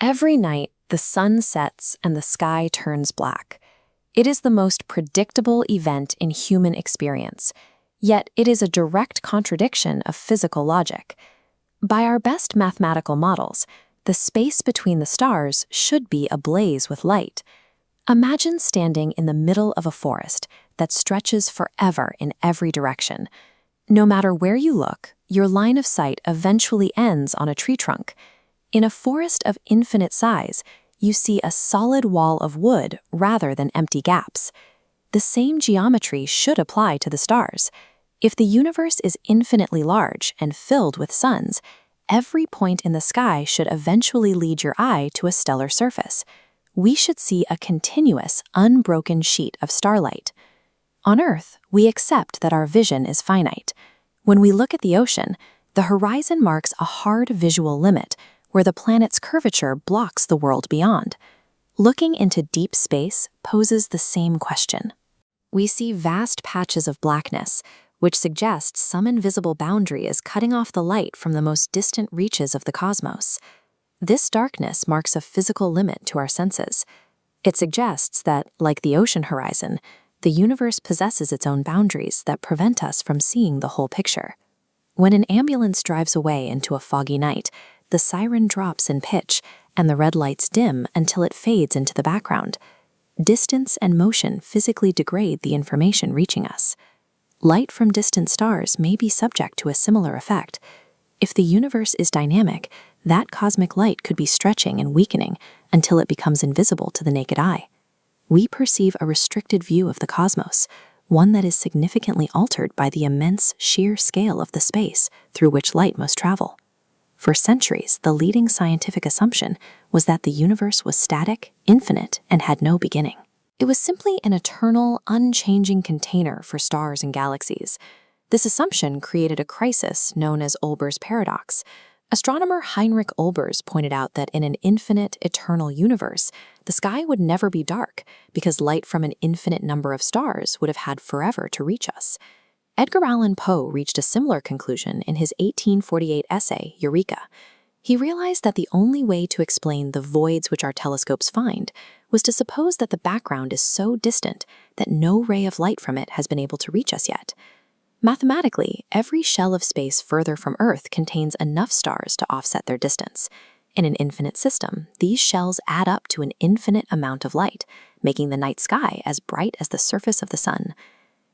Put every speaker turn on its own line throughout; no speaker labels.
Every night, the sun sets and the sky turns black. It is the most predictable event in human experience, yet it is a direct contradiction of physical logic. By our best mathematical models, the space between the stars should be ablaze with light. Imagine standing in the middle of a forest that stretches forever in every direction. No matter where you look, your line of sight eventually ends on a tree trunk. In a forest of infinite size, you see a solid wall of wood rather than empty gaps. The same geometry should apply to the stars. If the universe is infinitely large and filled with suns, every point in the sky should eventually lead your eye to a stellar surface. We should see a continuous, unbroken sheet of starlight. On Earth, we accept that our vision is finite. When we look at the ocean, the horizon marks a hard visual limit, where the planet's curvature blocks the world beyond. Looking into deep space poses the same question. We see vast patches of blackness, which suggests some invisible boundary is cutting off the light from the most distant reaches of the cosmos. This darkness marks a physical limit to our senses. It suggests that, like the ocean horizon, the universe possesses its own boundaries that prevent us from seeing the whole picture. When an ambulance drives away into a foggy night, the siren drops in pitch and the red lights dim until it fades into the background. Distance and motion physically degrade the information reaching us. Light from distant stars may be subject to a similar effect. If the universe is dynamic, that cosmic light could be stretching and weakening until it becomes invisible to the naked eye. We perceive a restricted view of the cosmos, one that is significantly altered by the immense sheer scale of the space through which light must travel. For centuries, the leading scientific assumption was that the universe was static, infinite, and had no beginning. It was simply an eternal, unchanging container for stars and galaxies. This assumption created a crisis known as Olbers Paradox. Astronomer Heinrich Olbers pointed out that in an infinite, eternal universe, the sky would never be dark because light from an infinite number of stars would have had forever to reach us. Edgar Allan Poe reached a similar conclusion in his 1848 essay, Eureka. He realized that the only way to explain the voids which our telescopes find was to suppose that the background is so distant that no ray of light from it has been able to reach us yet. Mathematically, every shell of space further from Earth contains enough stars to offset their distance. In an infinite system, these shells add up to an infinite amount of light, making the night sky as bright as the surface of the sun.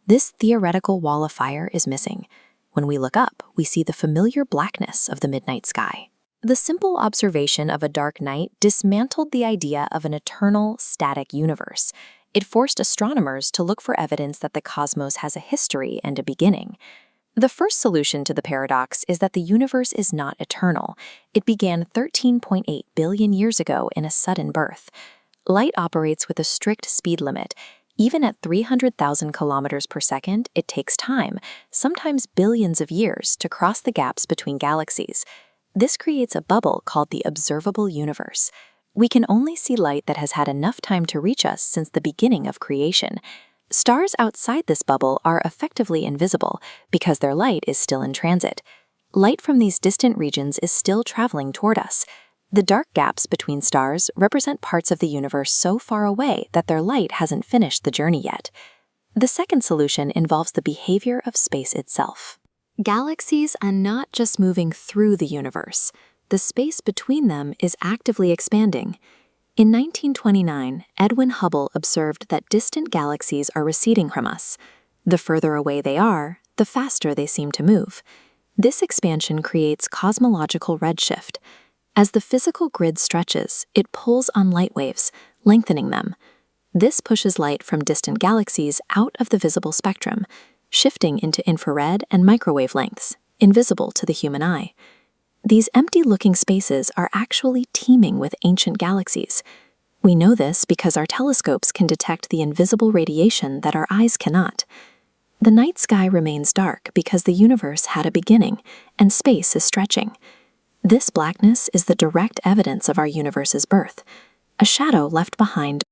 This theoretical wall of fire is missing. When we look up, we see the familiar blackness of the midnight sky. The simple observation of a dark night dismantled the idea of an eternal, static universe. It forced astronomers to look for evidence that the cosmos has a history and a beginning. The first solution to the paradox is that the universe is not eternal. It began 13.8 billion years ago in a sudden birth. Light operates with a strict speed limit. Even at 300,000 kilometers per second, it takes time, sometimes billions of years, to cross the gaps between galaxies. This creates a bubble called the observable universe. We can only see light that has had enough time to reach us since the beginning of creation. Stars outside this bubble are effectively invisible because their light is still in transit. Light from these distant regions is still traveling toward us. The dark gaps between stars represent parts of the universe so far away that their light hasn't finished the journey yet. The second solution involves the behavior of space itself. Galaxies are not just moving through the universe. The space between them is actively expanding. In 1929, Edwin Hubble observed that distant galaxies are receding from us. The further away they are, the faster they seem to move. This expansion creates cosmological redshift. As the physical grid stretches, it pulls on light waves, lengthening them. This pushes light from distant galaxies out of the visible spectrum, shifting into infrared and microwave lengths, invisible to the human eye. These empty-looking spaces are actually teeming with ancient galaxies. We know this because our telescopes can detect the invisible radiation that our eyes cannot. The night sky remains dark because the universe had a beginning, and space is stretching. This blackness is the direct evidence of our universe's birth. A shadow left behind